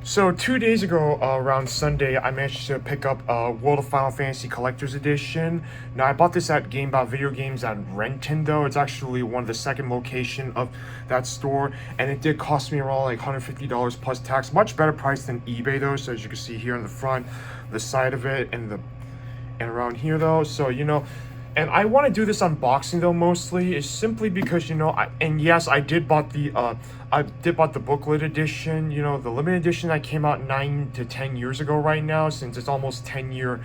So 2 days ago, around Sunday, I managed to pick up World of Final Fantasy Collector's Edition. Now, I bought this at Game About Video Games at Renton, though. It's actually one of the second location of that store, and it did cost me around like $150 plus tax. Much better price than eBay, though. So as you can see here in the front, the side of it, and around here, though. So and I want to do this unboxing though mostly is simply because yes, I did bought the booklet edition, the limited edition that came out 9 to 10 years ago right now, since it's almost 10 year.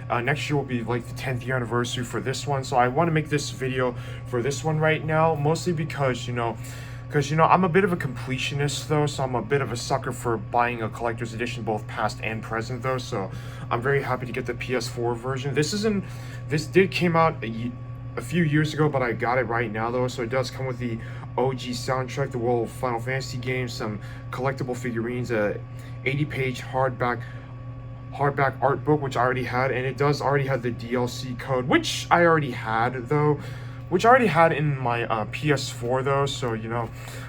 Next year will be like the 10th year anniversary for this one, so I want to make this video for this one right now, mostly because I'm a bit of a completionist though, so I'm a bit of a sucker for buying a collector's edition, both past and present though, so I'm very happy to get the PS4 version. This did came out a few years ago, but I got it right now though, so it does come with the OG soundtrack, the World of Final Fantasy games, some collectible figurines, a 80-page hardback art book, which I already had, and it does already have the DLC code, which I already had though, which I already had in my PS4 though, so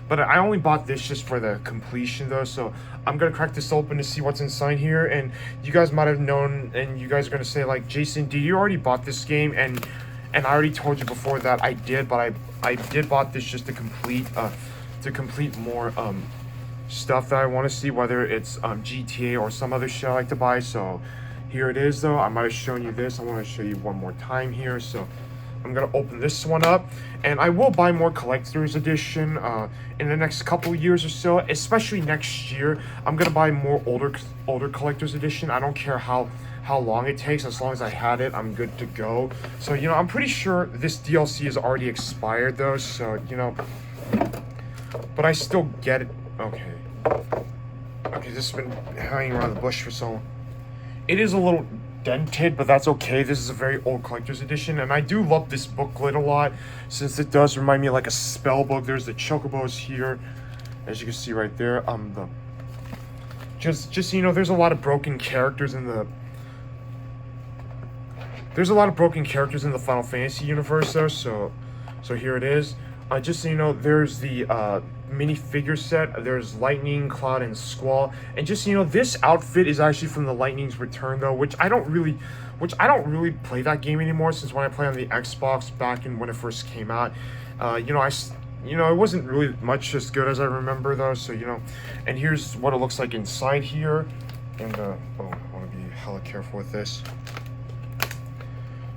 but I only bought this just for the completion though, so I'm gonna crack this open to see what's inside here. And you guys might have known, and you guys are gonna say like, Jason, did you already bought this game? And I already told you before that I did, but I did bought this just to complete more stuff that I want to see, whether it's GTA or some other shit I like to buy. So here it is though. I might have shown you this. I want to show you one more time here. So I'm gonna open this one up, and I will buy more collector's edition in the next couple years or so, especially next year. I'm gonna buy more older collector's edition. I don't care how long it takes, as long as I had it, I'm good to go. So I'm pretty sure this DLC is already expired though, so but I still get it. Okay, this has been hanging around the bush for so long. It is a little dented, but that's okay. This is a very old collector's edition, and I do love this booklet a lot, since it does remind me of like a spell book. There's the chocobos here, as you can see right there. There's a lot of broken characters in the Final Fantasy universe though, so here it is. Just so you know, there's the mini figure set. There's Lightning, Cloud, and Squall. And just so you know, this outfit is actually from the Lightning's Return though, which I don't really play that game anymore, since when I played on the Xbox back in when it first came out, it wasn't really much as good as I remember though. So and here's what it looks like inside here. And I want to be hella careful with this.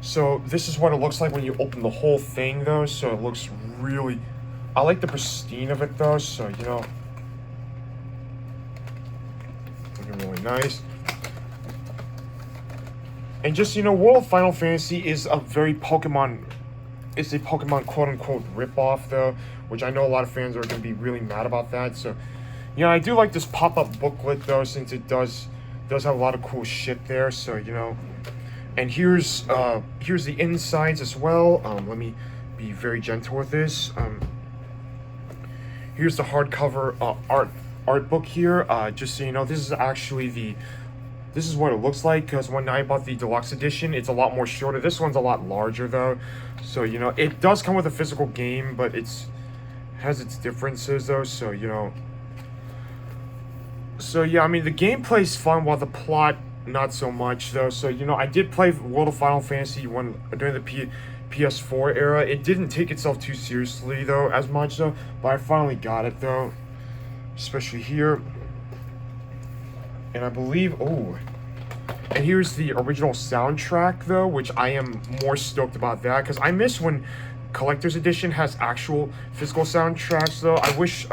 So this is what it looks like when you open the whole thing though, so it looks really, I like the pristine of it though, so looking really nice. And just World of Final Fantasy is a Pokemon quote-unquote rip-off though, which I know a lot of fans are going to be really mad about that. So I do like this pop-up booklet though, since it does have a lot of cool shit there, so and here's the insides as well. Let me be very gentle with this. Here's the hardcover art book here. Just so you know, this is what it looks like, because when I bought the deluxe edition, it's a lot more shorter. This one's a lot larger though, so it does come with a physical game, but has its differences though. So yeah, I mean, the gameplay's fun, while the plot not so much though. So I did play World of Final Fantasy during the PS4 era. It didn't take itself too seriously though, as much though, but I finally got it though, especially here. And I believe, and here's the original soundtrack though, which I am more stoked about that, because I miss when collector's edition has actual physical soundtracks though. I wish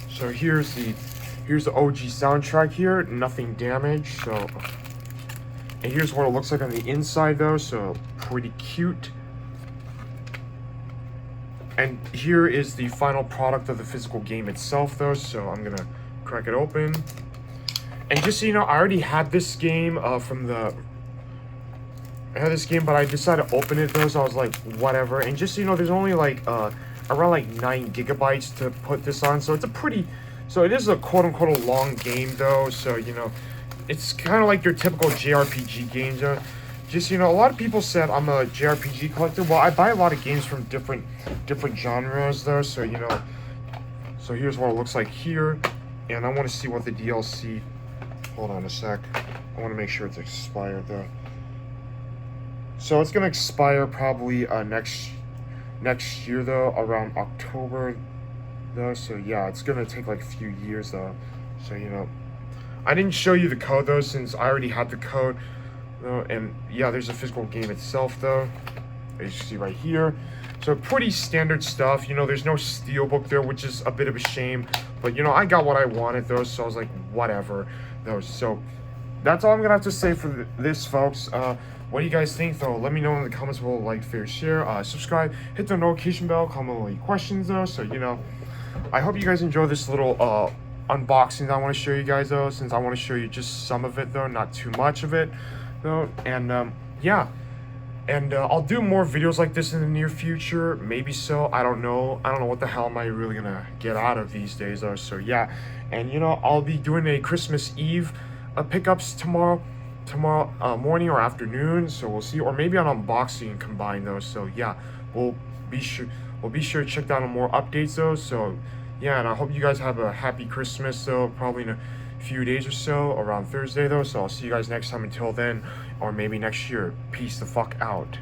so here's the OG soundtrack here, nothing damaged. So, and here's what it looks like on the inside though, so pretty cute. And here is the final product of the physical game itself though, so I'm gonna crack it open. And just so you know, I already had this game but I decided to open it though, so I was like, whatever. And just so you know, there's only like around like 9 gigabytes to put this on, so it is a quote-unquote a long game though, so it's kind of like your typical JRPG games though. just, you know, a lot of people said I'm a JRPG collector. Well, I buy a lot of games from different genres though, so you know, so here's what it looks like here, and I want to see what the DLC, hold on a sec, I want to make sure it's expired though. So it's gonna expire probably next year though, around October though, so yeah, it's gonna take like a few years though, so you know, I didn't show you the code though since I already had the code. And yeah, there's a physical game itself though, as you see right here. So pretty standard stuff, you know, there's no steelbook there, which is a bit of a shame, but you know, I got what I wanted though, so I was like, whatever though. So that's all I'm gonna have to say for this, folks. What do you guys think though? Let me know in the comments below. Like, favorite, share, subscribe, hit the notification bell, comment any questions though. So you know, I hope you guys enjoy this little unboxing that I want to show you guys though, since I want to show you just some of it though, not too much of it though. And yeah, and I'll do more videos like this in the near future, maybe. So I don't know what the hell am I really gonna get out of these days though. So yeah, and you know, I'll be doing a Christmas Eve pickups tomorrow morning or afternoon, so we'll see, or maybe an unboxing combined though. So yeah, we'll be sure to check down on more updates though. So yeah, and I hope you guys have a happy Christmas though, probably in a few days or so, around Thursday though. So I'll see you guys next time. Until then, or maybe next year, peace the fuck out.